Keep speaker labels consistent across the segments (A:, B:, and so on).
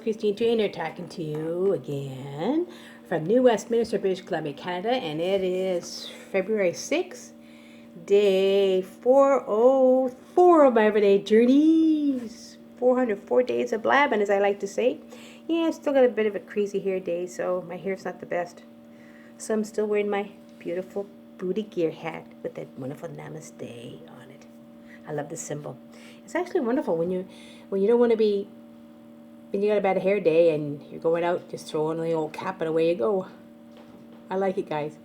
A: Christine Trainor talking to you again from New Westminster, British Columbia, Canada, and it is February 6th, day 404 of my everyday journeys. 404 days of blabbing, as I like to say. Yeah, I've still got a bit of a crazy hair day, so my hair's not the best. So I'm still wearing my beautiful booty gear hat with that wonderful namaste on it. I love the symbol. It's actually wonderful when you don't want to be, when you got a bad hair day and you're going out, just throw on the old cap and away you go. I like it, guys.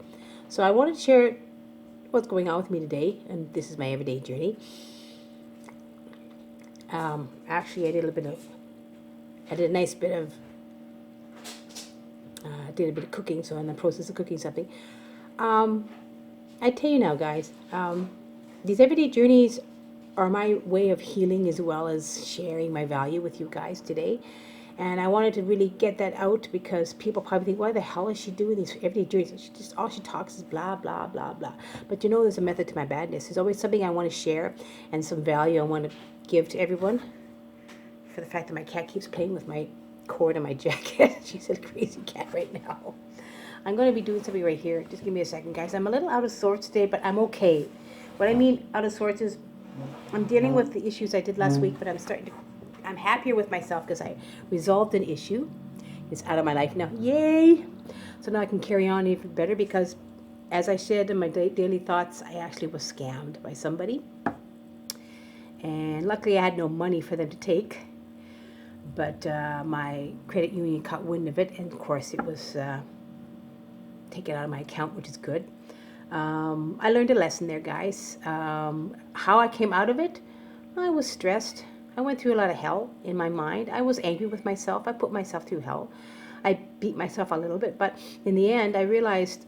A: So I wanted to share what's going on with me today, and this is my everyday journey. Actually, I did a nice bit of, did a bit of cooking, so I'm in the process of cooking something. I tell you now, guys, these everyday journeys are my way of healing as well as sharing my value with you guys today. And I wanted to really get that out because people probably think, why the hell is she doing these everyday journeys? All she talks is blah, blah, blah, blah. But you know, there's a method to my badness. There's always something I want to share and some value I want to give to everyone. For the fact that my cat keeps playing with my cord and my jacket. She's a crazy cat right now. I'm going to be doing something right here. Just give me a second, guys. I'm a little out of sorts today, but I'm okay. What I mean out of sorts is I'm dealing with the issues I did last week, but I'm happier with myself because I resolved an issue. It's out of my life now. Yay! So now I can carry on even better because, as I said in my daily thoughts, I actually was scammed by somebody. And luckily I had no money for them to take. But my credit union caught wind of it, and of course it was taken out of my account, which is good. I learned a lesson there, guys. How I came out of it, I was stressed. I went through a lot of hell in my mind. I was angry with myself. I put myself through hell. I beat myself a little bit, but in the end, I realized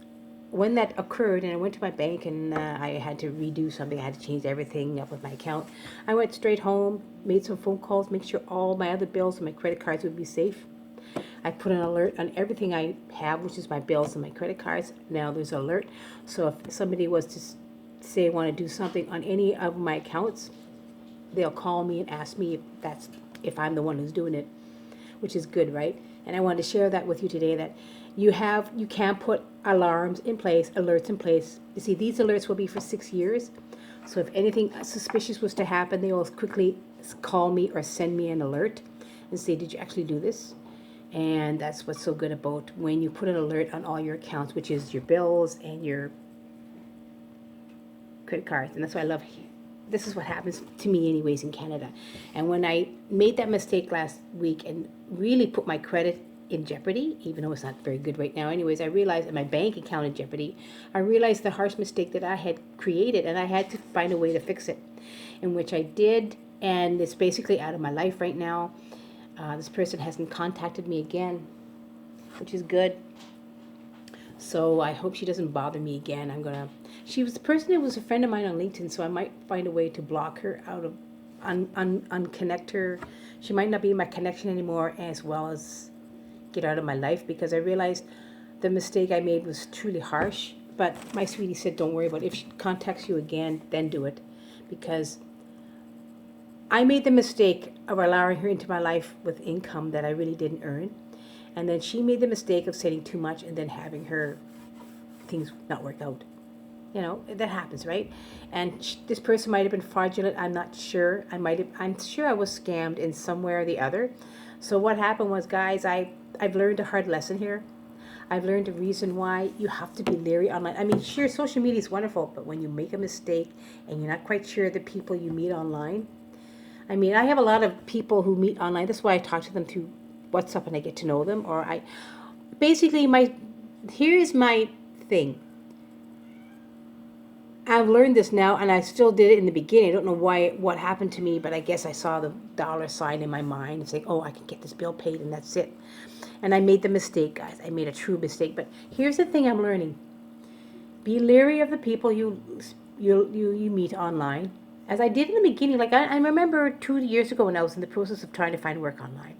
A: when that occurred, and I went to my bank and I had to redo something. I had to change everything up with my account. I went straight home, made some phone calls, make sure all my other bills and my credit cards would be safe. I put an alert on everything I have, which is my bills and my credit cards. Now there's an alert. So if somebody was to say want to do something on any of my accounts, they'll call me and ask me if I'm the one who's doing it, which is good, right? And I wanted to share that with you today, that you can put alarms in place, alerts in place. You see, these alerts will be for 6 years. So if anything suspicious was to happen, they will quickly call me or send me an alert and say, did you actually do this? And that's what's so good about when you put an alert on all your accounts, which is your bills and your credit cards. And that's why I love, this is what happens to me anyways in Canada. And when I made that mistake last week and really put my credit in jeopardy, even though it's not very good right now anyways, I realized, and my bank account in jeopardy, I realized the harsh mistake that I had created, and I had to find a way to fix it, in which I did, and it's basically out of my life right now. This person hasn't contacted me again, which is good. So I hope she doesn't bother me again. She was the person who was a friend of mine on LinkedIn, so I might find a way to block her out of, unconnect her. She might not be my connection anymore, as well as get out of my life, because I realized the mistake I made was truly harsh. But my sweetie said, don't worry about it. If she contacts you again, then do it, because I made the mistake of allowing her into my life with income that I really didn't earn. And then she made the mistake of saying too much and then having her things not work out. You know, that happens, right? And this person might have been fraudulent. I'm not sure. I'm sure I was scammed in some way or the other. So what happened was, guys, I've learned a hard lesson here. I've learned a reason why you have to be leery online. I mean, sure, social media is wonderful, but when you make a mistake and you're not quite sure the people you meet online, I mean, I have a lot of people who meet online. That's why I talk to them through WhatsApp and I get to know them. Here's my thing. I've learned this now, and I still did it in the beginning. I don't know what happened to me, but I guess I saw the dollar sign in my mind and say, oh, I can get this bill paid, and that's it. And I made the mistake, guys. I made a true mistake. But here's the thing I'm learning. Be leery of the people you meet online. As I did in the beginning, like I remember 2 years ago when I was in the process of trying to find work online.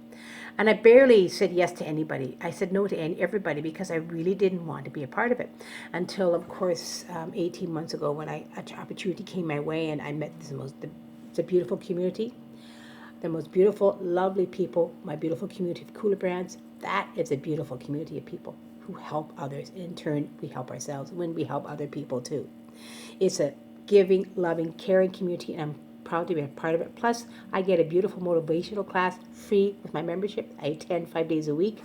A: And I barely said yes to anybody. I said no to everybody because I really didn't want to be a part of it. Until, of course, 18 months ago when an opportunity came my way and I met it's a beautiful community. the most beautiful, lovely people, my beautiful community of cooler brands. That is a beautiful community of people who help others. In turn, we help ourselves when we help other people too. It's a giving, loving, caring community, and I'm proud to be a part of it. Plus, I get a beautiful motivational class free with my membership. I attend 5 days a week.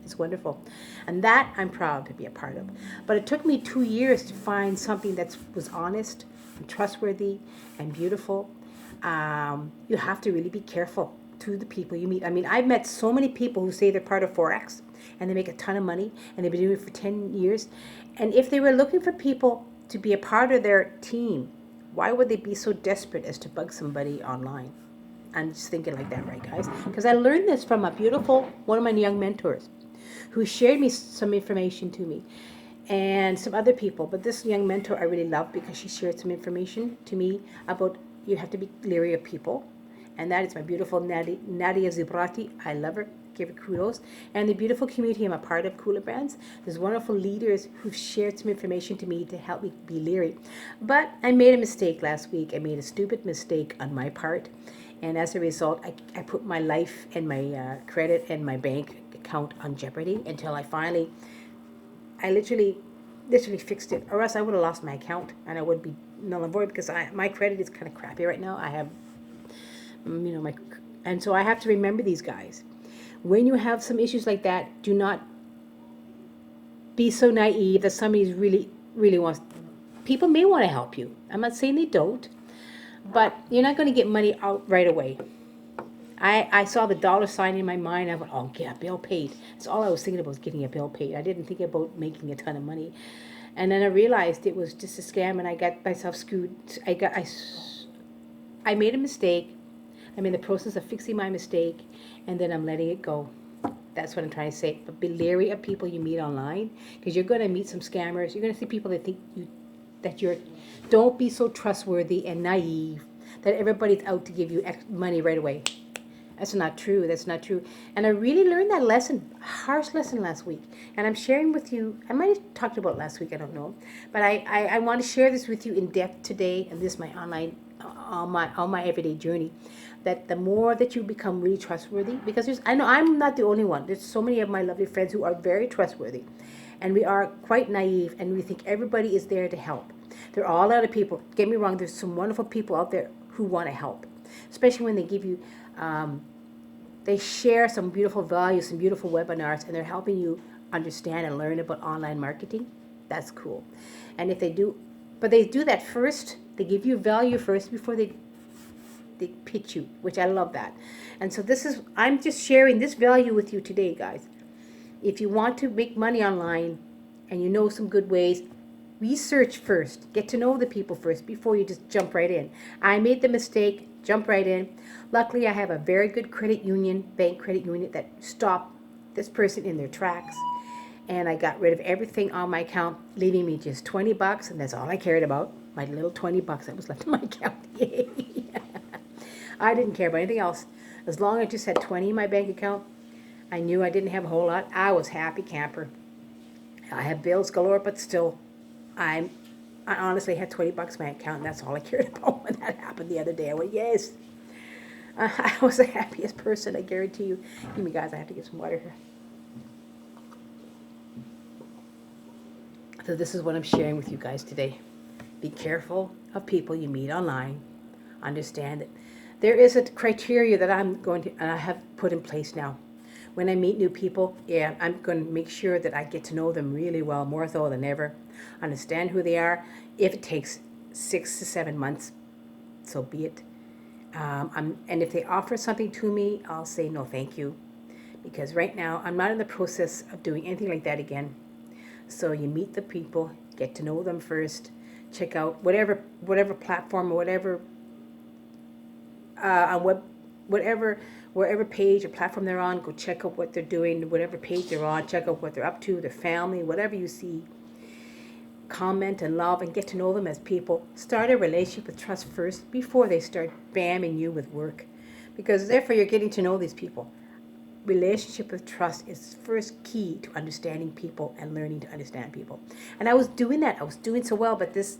A: It's wonderful. And that I'm proud to be a part of. But it took me 2 years to find something that was honest and trustworthy and beautiful. You have to really be careful to the people you meet. I mean, I've met so many people who say they're part of Forex and they make a ton of money and they've been doing it for 10 years. And if they were looking for people to be a part of their team, why would they be so desperate as to bug somebody online? I'm just thinking like that, right, guys? Because I learned this from one of my young mentors who shared me some information to me and some other people. But this young mentor I really love because she shared some information to me about you have to be leery of people. And that is my beautiful Nadia Zubrati. I love her. Give her kudos. And the beautiful community I'm a part of, Cooler Brands. There's wonderful leaders who've shared some information to me to help me be leery. But I made a mistake last week. I made a stupid mistake on my part. And as a result, I put my life and my credit and my bank account on jeopardy until I literally fixed it. Or else I would have lost my account and I would be null and void because my credit is kind of crappy right now. I have, and so I have to remember these guys. When you have some issues like that, do not be so naive that somebody really, really wants. People may want to help you. I'm not saying they don't, but you're not going to get money out right away. I saw the dollar sign in my mind. I went, oh, get a bill paid. That's all I was thinking about was getting a bill paid. I didn't think about making a ton of money. And then I realized it was just a scam, and I got myself screwed. I made a mistake. I'm in the process of fixing my mistake, and then I'm letting it go. That's what I'm trying to say. But be leery of people you meet online, because you're going to meet some scammers. You're going to see people that think you're. Don't be so trustworthy and naive that everybody's out to give you money right away. That's not true. That's not true. And I really learned that lesson, harsh lesson last week. And I'm sharing with you, I might have talked about it last week, I don't know. But I want to share this with you in depth today, and this is my on my everyday journey, that the more that you become really trustworthy, because I know I'm not the only one. There's so many of my lovely friends who are very trustworthy. And we are quite naive, and we think everybody is there to help. There are all other people. Get me wrong, there's some wonderful people out there who want to help, especially when they give you, they share some beautiful values, some beautiful webinars, and they're helping you understand and learn about online marketing. That's cool. And if they do, but they do that first, they give you value first before they pitch you, which I love that. And so I'm just sharing this value with you today, guys. If you want to make money online and you know some good ways, research first. Get to know the people first before you just jump right in. I made the mistake, jump right in. Luckily, I have a very good bank credit union that stopped this person in their tracks. And I got rid of everything on my account, leaving me just $20, and that's all I cared about. My little $20 that was left in my account. Yay. I didn't care about anything else. As long as I just had 20 in my bank account, I knew I didn't have a whole lot. I was happy camper. I have bills galore, but still, I honestly had $20 in my account, and that's all I cared about when that happened the other day. I went, yes. I was the happiest person, I guarantee you. Give me, guys, I have to get some water here. So this is what I'm sharing with you guys today. Be careful of people you meet online. Understand that there is a criteria that I have put in place now. When I meet new people, I'm going to make sure that I get to know them really well, more so than ever. Understand who they are. If it takes 6 to 7 months, so be it. And if they offer something to me, I'll say no, thank you. Because right now, I'm not in the process of doing anything like that again. So you meet the people, get to know them first, check out whatever platform or whatever wherever page or platform they're on, go check out what they're doing, whatever page they're on, check out what they're up to, their family, whatever you see. Comment and love and get to know them as people. Start a relationship with trust first before they start bamming you with work. Because therefore you're getting to know these people. Relationship with trust is first key to understanding people and learning to understand people. And I was doing that. I was doing so well, but this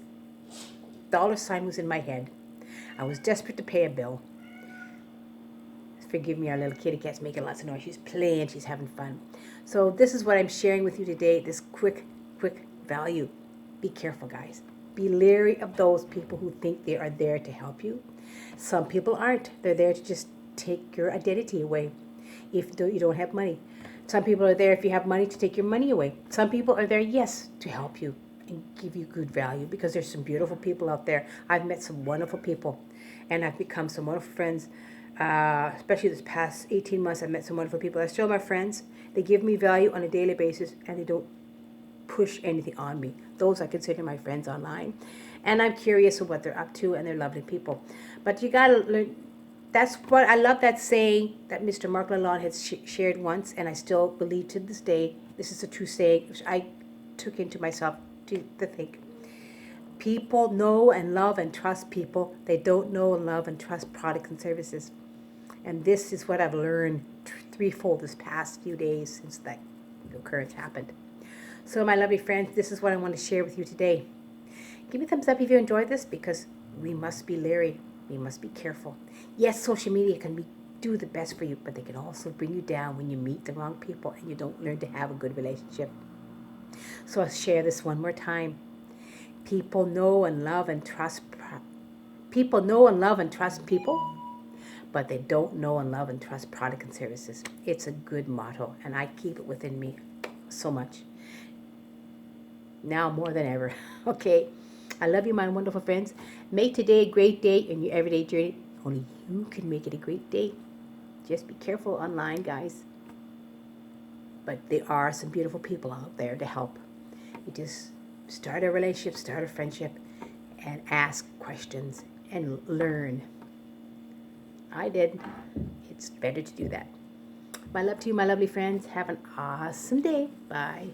A: dollar sign was in my head. I was desperate to pay a bill. forgive me, our little kitty cat's making lots of noise. She's playing, she's having fun. So this is what I'm sharing with you today, this quick value. Be careful, guys. Be leery of those people who think they are there to help you. Some people aren't. They're there to just take your identity away if you don't have money. Some people are there, if you have money, to take your money away. Some people are there, yes, to help you and give you good value, because there's some beautiful people out there. I've met some wonderful people, and I've become some wonderful friends. Especially this past 18 months, I've met some wonderful people. They're still my friends. They give me value on a daily basis, and they don't push anything on me. Those I consider my friends online. And I'm curious of what they're up to, and they're lovely people. But you gotta learn. That's what I love, that saying that Mr. Mark Lalonde has shared once, and I still believe to this day. This is a true saying, which I took into myself to think. People know and love and trust people. They don't know and love and trust products and services. And this is what I've learned threefold this past few days since that occurrence happened. So my lovely friends, this is what I want to share with you today. Give me a thumbs up if you enjoyed this, because we must be leery. We must be careful. Yes, social media can do the best for you, but they can also bring you down when you meet the wrong people and you don't learn to have a good relationship. So I'll share this one more time. People know and love and trust people, but they don't know and love and trust products and services. It's a good motto, and I keep it within me so much. Now more than ever. Okay. I love you, my wonderful friends. Make today a great day in your everyday journey. Only you can make it a great day. Just be careful online, guys. But there are some beautiful people out there to help. You just start a relationship, start a friendship, and ask questions and learn. I did. It's better to do that. My love to you, my lovely friends. Have an awesome day. Bye.